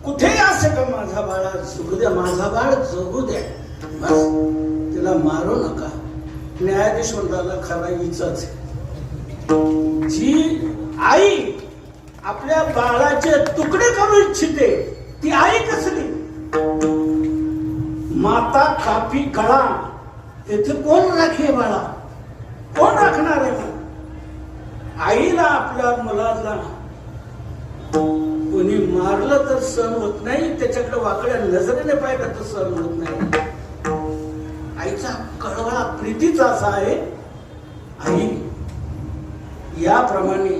कुठेही असे का माझा बाळा जगू द्या, माझा बाळ जगू द्या, बस तिला मारू नका. न्यायाधीश म्हणताना खरा हिचाच जी आई आपल्या बाळाचे तुकडे करू इच्छिते ती आई कसली. माता कापी गळा तेथे कोण राखे बाळा, कोण राखणार आहे. आईला आपल्या मुलाला कोणी मारलं तर सहन होत नाही, त्याच्याकडे वाकड्या नजरेने पाहिलं तर सहन होत नाही. आईचा कळवळा प्रीतीचा असा आहे. आई याप्रमाणे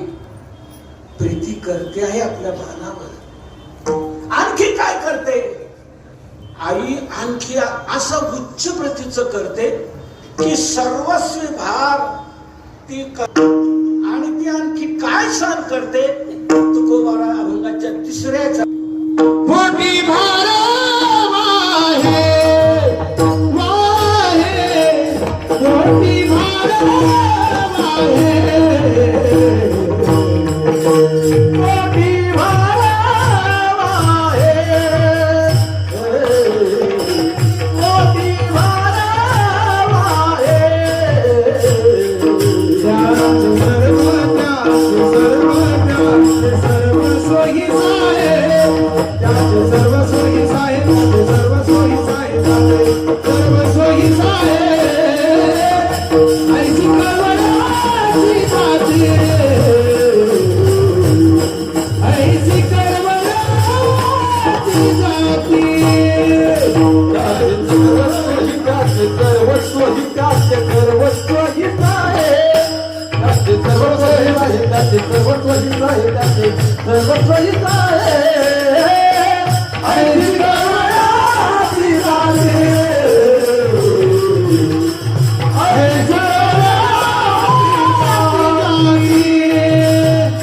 प्रीती करते आहे आपल्या बाळावर. आणखी काय करते आई, आणखी असं उच्च प्रतीचं करते की सर्वस्वी भार ती आणि ती आणखी काय सहन करते. तुकोबारा अभंगाच्या तिसऱ्याचा मोठी भार वाहे वाहे, मोठी भार वाहे, मोठी भार वाहे, मोठी भार वाहे. सर्व सोयी सर्व